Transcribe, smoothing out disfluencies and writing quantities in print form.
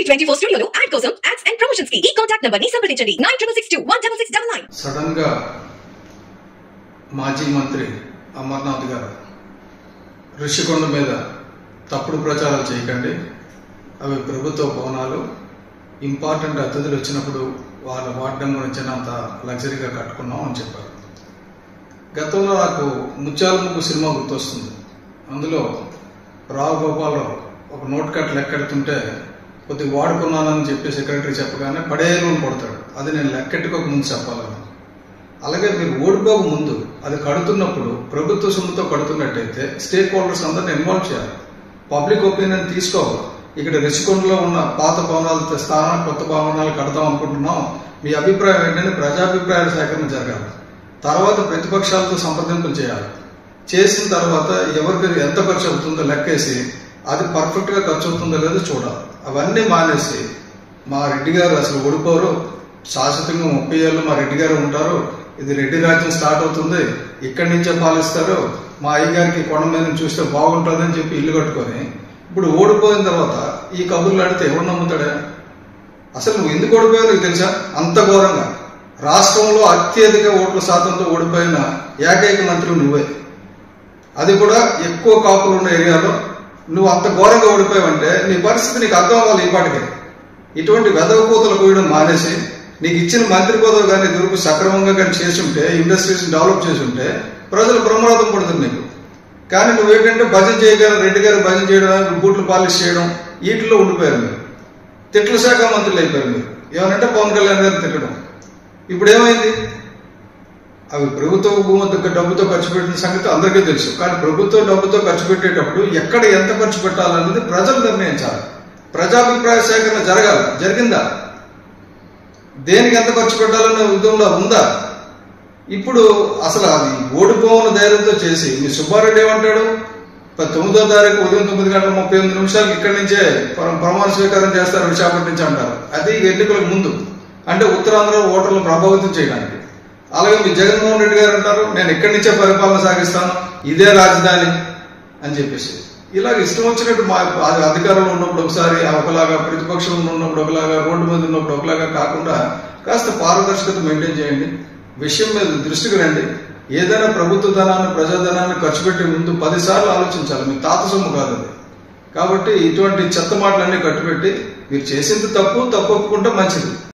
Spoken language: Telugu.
టీవీ24 స్టూడియోలో యాడ్ కోసం యాడ్స్ అండ్ ప్రమోషన్స్ కి ఈ కాంటాక్ట్ నంబర్ ని సంప్రదించండి 9662166699. సడన్ గా మాజీ మంత్రి అమర్నాథ్ గారు ఋషికొండ మీద తప్పుడు ప్రచారాలు చేయకండి, అవి ప్రభుత్వ భవనాలు, ఇంపార్టెంట్ అతిథులు వచ్చినప్పుడు వాళ్ళ వాడడం గురించినంత లగ్జరీగా కట్టుకున్నాం అని చెప్పారు. గతంలో నాకు ముత్యాల ముగ్గు సినిమా గుర్తొస్తుంది. అందులో రావు గోపాలరావు ఒక నోట్ కట్ లెక్కెడుతుంటే కొద్దిగా వాడుకున్నానని చెప్పి సెక్రటరీ చెప్పగానే పడేరు అని కొడతాడు. అది నేను లెక్కెట్టుకోక ముందు చెప్పాలను. అలాగే మీరు ఓడిపోక ముందు అది కడుతున్నప్పుడు ప్రభుత్వ సొమ్ముతో కడుతున్నట్టయితే స్టేక్ హోల్డర్స్ అందరిని ఇన్వాల్వ్ చేయాలి, పబ్లిక్ ఒపీనియన్ తీసుకోవాలి. ఇక్కడ రిషికొండలో ఉన్న పాత భవనాలు స్థానం కొత్త భవనాలు కడతాం అనుకుంటున్నాం, మీ అభిప్రాయం ఏంటంటే ప్రజాభిప్రాయాల సేకరణ జరగాలి. తర్వాత ప్రతిపక్షాలతో సంప్రదింపులు చేయాలి. చేసిన తర్వాత ఎవరికి ఎంత ఖర్చు అవుతుందో లెక్కేసి అది పర్ఫెక్ట్ గా ఖర్చు అవుతుందో లేదో చూడాలి. అవన్నీ మానేసి మా రెడ్డి గారు అసలు ఓడిపోరు, శాశ్వతంగా 30 ఏళ్ళు మా రెడ్డి గారు ఉంటారు, ఇది రెడ్డి రాజ్యం స్టార్ట్ అవుతుంది, ఇక్కడి నుంచే పాలిస్తారు, మా అయ్యగారికి కొండ మీద చూస్తే బాగుంటుందని చెప్పి ఇల్లు కట్టుకొని ఇప్పుడు ఓడిపోయిన తర్వాత ఈ కబుర్లు ఆడితే ఎవరు నమ్ముతాడా? అసలు నువ్వు ఎందుకు ఓడిపోయావు నీకు తెలుసా? అంత ఘోరంగా రాష్ట్రంలో అత్యధిక ఓట్ల శాతంతో ఓడిపోయిన ఏకైక మంత్రి నువ్వే, అది కూడా ఎక్కువ కాపులు ఉన్న ఏరియాలో. నువ్వు అంత ఘోరంగా ఓడిపోయావంటే నీ పరిస్థితి నీకు అర్థం అవ్వాలి. ఈ పాటికి ఇటువంటి వెదవ కూతలు కూయడం మానేసి నీకు ఇచ్చిన మంత్రి పదవి కానీ దొరికి సక్రమంగా కానీ చేసుంటే, ఇండస్ట్రీస్ డెవలప్ చేసుంటే ప్రజలు బ్రహ్మరథం పడుతుంది నీకు. కానీ నువ్వేంటంటే భజన చేయగలరు, రెడ్డి గారు భజన చేయడం, బూట్లు పాలిష్ చేయడం, వీటిలో ఉండిపోయారు మీరు. తిట్ల శాఖ మంత్రులు అయిపోయారు మీరు. ఏమనంటే పవన్ కళ్యాణ్ గారిని తిట్టడం. ఇప్పుడు ఏమైంది? అవి ప్రభుత్వ డబ్బుతో ఖర్చు పెట్టిన సంగతి అందరికీ తెలుసు. కానీ ప్రభుత్వ డబ్బుతో ఖర్చు పెట్టేటప్పుడు ఎక్కడ ఎంత ఖర్చు పెట్టాలన్నది ప్రజలు నిర్ణయించాలి. ప్రజాభిప్రాయ సేకరణ జరగాలి. జరిగిందా? దేనికి ఎంత ఖర్చు పెట్టాలనే ఉద్యమంలో ఉందా? ఇప్పుడు అసలు అది ఓడిపోవన ధైర్యంతో చేసి మీ సుబ్బారెడ్డి ఏమంటాడు? 9వ తారీఖు ఉదయం 9:38 ఇక్కడి నుంచే ప్రమాణ స్వీకారం చేస్తారు విశాఖపట్నం నుంచి అంటారు. అది ఎన్నికలకు ముందు, అంటే ఉత్తరాంధ్ర ఓటర్లను ప్రభావితం చేయడానికి. అలాగే మీ జగన్మోహన్ రెడ్డి గారు అంటారు నేను ఇక్కడి నుంచే పరిపాలన సాగిస్తాను, ఇదే రాజధాని అని చెప్పేసి. ఇలాగ ఇష్టం వచ్చినట్టు మా అధికారంలో ఉన్నప్పుడు ఒకసారి ఒకలాగా, ప్రతిపక్షంలో ఉన్నప్పుడు ఒకలాగా, రోడ్డు మీద ఉన్నప్పుడు ఒకలాగా కాకుండా కాస్త పారదర్శకత మెయింటైన్ చేయండి. విషయం మీద దృష్టికి రండి. ఏదైనా ప్రభుత్వ ధనాన్ని, ప్రజాధనాన్ని ఖర్చు పెట్టే ముందు 10 సార్లు ఆలోచించాలి. మీ తాత సొమ్ము కాదు అది. కాబట్టి ఇటువంటి చెత్త మాటలన్నీ కట్టుపెట్టి మీరు చేసింది తప్పు ఒప్పుకుంటే మంచిది.